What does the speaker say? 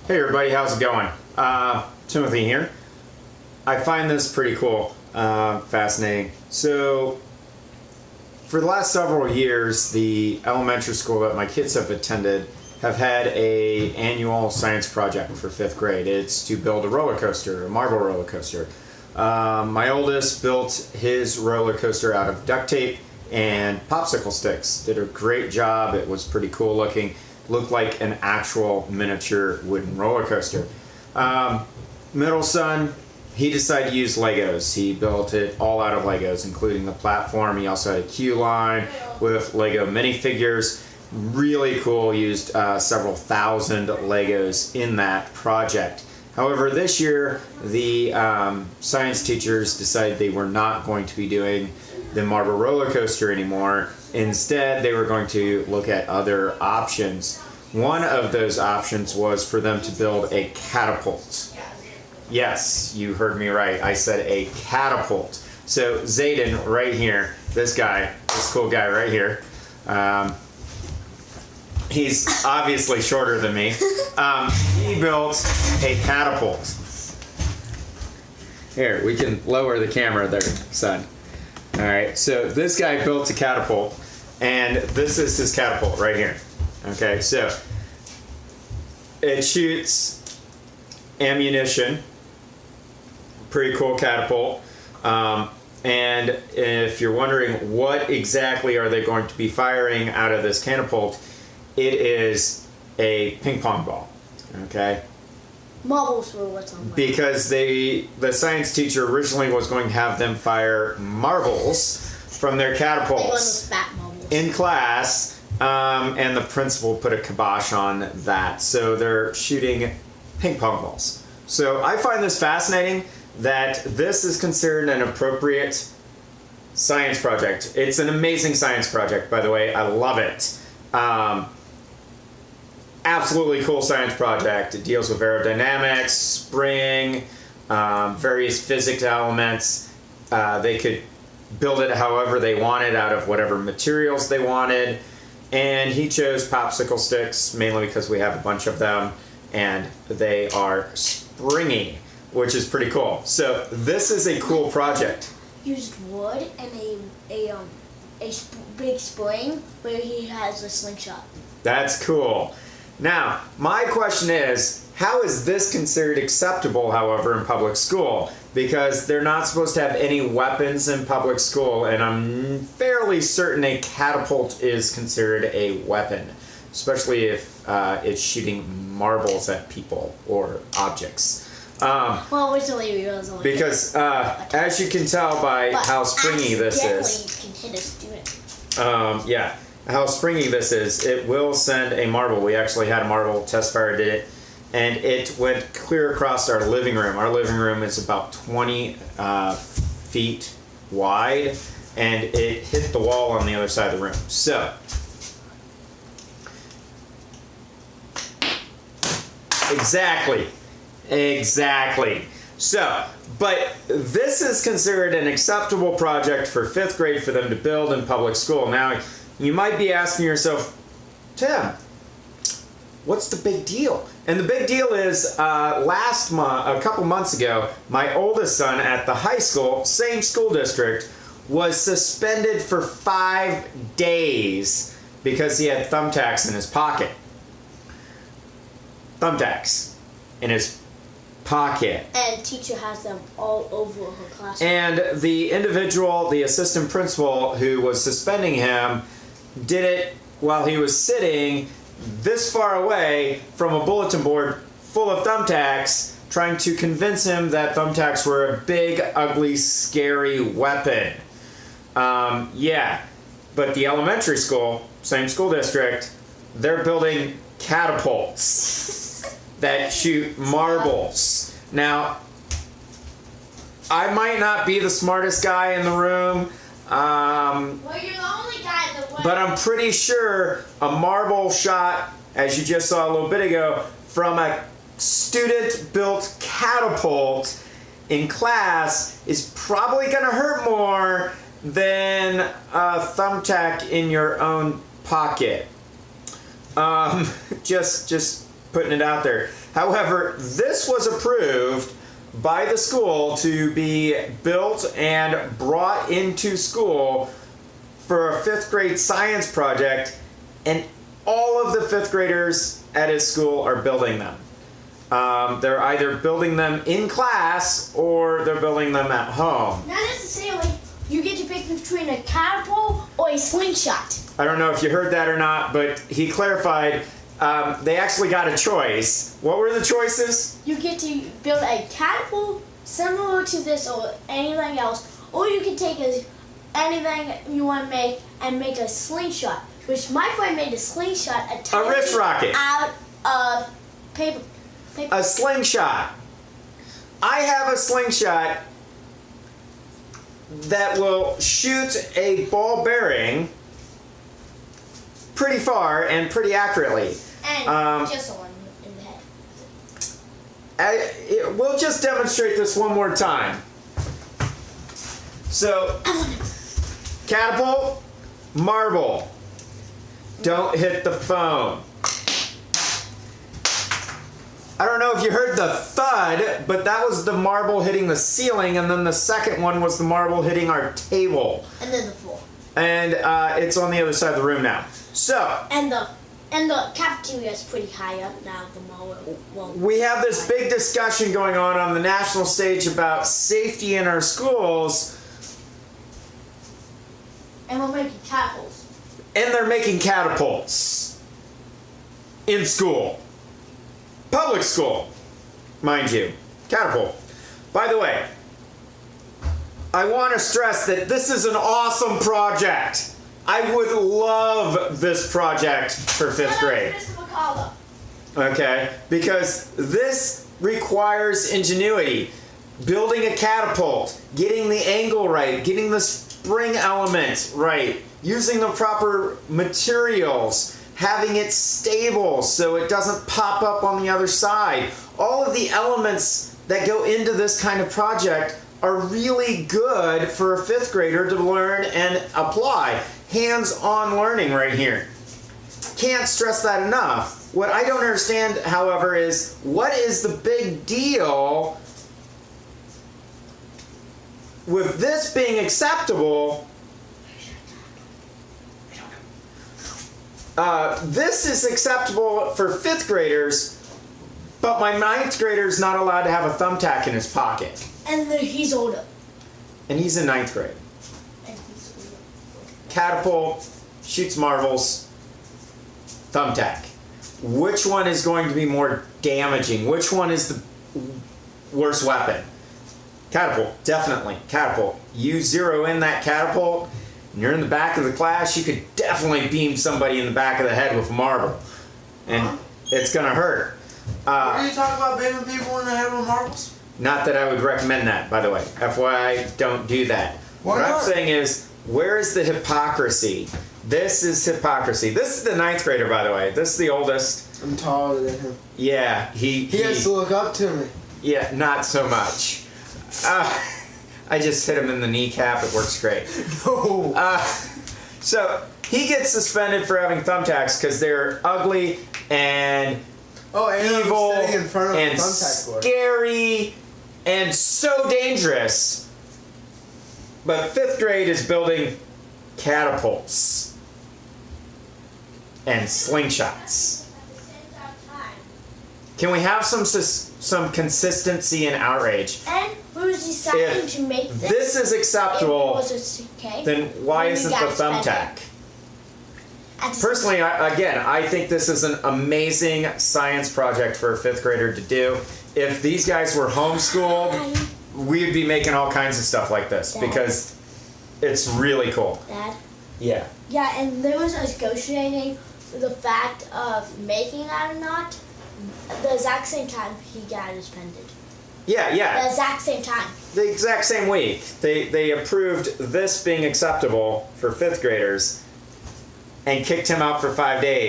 Hey everybody, how's it going? Timothy here. I find this pretty cool, fascinating. So, for the last several years, the elementary school that my kids have attended have had a annual science project for 5th grade. It's to build a roller coaster, a marble roller coaster. My oldest built his roller coaster out of duct tape and popsicle sticks. Did a great job. It was pretty cool looking. Looked like an actual miniature wooden roller coaster. Middle son, he decided to use Legos. He built it all out of Legos, including the platform. He also had a queue line with Lego minifigures. Really cool. Used several thousand Legos in that project. However, this year, the science teachers decided they were not going to be doing the marble roller coaster anymore. Instead, they were going to look at other options. One of those options was for them to build a catapult. Yes, you heard me right. I said a catapult. So Zayden, right here, this guy, this cool guy right here, he's obviously shorter than me. He built a catapult. Here, we can lower the camera there, son. All right, so this guy built a catapult, and this is his catapult right here. Okay, so it shoots ammunition. Pretty cool catapult. And if you're wondering what exactly are they going to be firing out of this catapult, it is a ping pong ball. Okay. Marbles were what's on. Because the science teacher originally was going to have them fire marbles from their catapults in class, and the principal put a kibosh on that. So they're shooting ping pong balls. So I find this fascinating that this is considered an appropriate science project. It's an amazing science project, by the way. I love it. Absolutely cool science project. It deals with aerodynamics, spring, various physics elements. They could build it however they wanted out of whatever materials they wanted. And he chose popsicle sticks mainly because we have a bunch of them and they are springy, which is pretty cool. So this is a cool project. Used wood and a big spring where he has a slingshot. That's cool. Now, my question is, how is this considered acceptable, however, in public school? Because they're not supposed to have any weapons in public school, and I'm fairly certain a catapult is considered a weapon, especially if it's shooting marbles at people or objects. Well, originally it was only because as you can tell by how springy this is, you can hit a student. Yeah. How springy this is, it will send a marble. We actually had a marble test fire did it, and it went clear across our living room. Our living room is about 20 feet wide, and it hit the wall on the other side of the room. So, exactly. So, but this is considered an acceptable project for 5th grade for them to build in public school. Now, you might be asking yourself, Tim, what's the big deal? And the big deal is last month, a couple months ago, my oldest son at the high school, same school district, was suspended for 5 days because he had thumbtacks in his pocket. Thumbtacks in his pocket. And teacher has them all over her classroom. And the individual, the assistant principal who was suspending him, did it while he was sitting this far away from a bulletin board full of thumbtacks, trying to convince him that thumbtacks were a big, ugly, scary weapon. Yeah, but the elementary school, same school district, they're building catapults that shoot marbles. Now, I might not be the smartest guy in the room. Well, you're the only guy in the world. But I'm pretty sure a marble shot, as you just saw a little bit ago, from a student-built catapult in class is probably going to hurt more than a thumbtack in your own pocket. Just putting it out there. However, this was approved by the school to be built and brought into school for a 5th grade science project, and all of the 5th graders at his school are building them. They're either building them in class or they're building them at home. Not necessarily. You get to pick between a catapult or a slingshot. I don't know if you heard that or not, but he clarified they actually got a choice. What were the choices? You get to build a catapult similar to this or anything else, or you can take anything you want to make and make a slingshot, which my friend made a slingshot A wrist rocket. out of paper. A slingshot. I have a slingshot that will shoot a ball bearing pretty far and pretty accurately. And just one in the head. We'll just demonstrate this one more time. So, catapult, marble. Don't hit the phone. I don't know if you heard the thud, but that was the marble hitting the ceiling, and then the second one was the marble hitting our table. And then the floor. And it's on the other side of the room now. So. And the cafeteria is pretty high up now. The mall. We have this big discussion going on the national stage about safety in our schools. And we're making catapults. And they're making catapults in school. Public school, mind you. Catapult. By the way, I want to stress that this is an awesome project. I would love this project for 5th grade. Okay, because this requires ingenuity. Building a catapult, getting the angle right, getting the spring element right, using the proper materials, having it stable so it doesn't pop up on the other side. All of the elements that go into this kind of project are really good for a 5th grader to learn and apply. Hands-on learning right here. Can't stress that enough. What I don't understand, however, is what is the big deal with this being acceptable? This is acceptable for 5th graders, but my 9th grader is not allowed to have a thumbtack in his pocket. And he's older. And he's in 9th grade. Catapult, shoots marbles, thumbtack. Which one is going to be more damaging? Which one is the worst weapon? Catapult, definitely. Catapult. You zero in that catapult, and you're in the back of the class, you could definitely beam somebody in the back of the head with a marble. And it's going to hurt. What are you talking about, beaming people in the head with marbles? Not that I would recommend that, by the way. FYI, don't do that. Why what not? I'm saying is, where is the hypocrisy? This is hypocrisy. This is the 9th grader, by the way. This is the oldest. I'm taller than him. Yeah, he has to look up to me. Yeah, not so much. I just hit him in the kneecap. It works great. No. So he gets suspended for having thumbtacks because they're ugly and evil in front of and a thumbtack board. scary and so dangerous. But 5th grade is building catapults and slingshots. Can we have some consistency and outrage? And who's deciding If to make this is acceptable, then why isn't the thumbtack? Personally, I think this is an amazing science project for a 5th grader to do. If these guys were homeschooled, we'd be making all kinds of stuff like this because it's really cool. Dad? Yeah. Yeah, and there was negotiating the fact of making that or not. The exact same time he got suspended. Yeah. The exact same time. The exact same week. They approved this being acceptable for 5th graders and kicked him out for 5 days.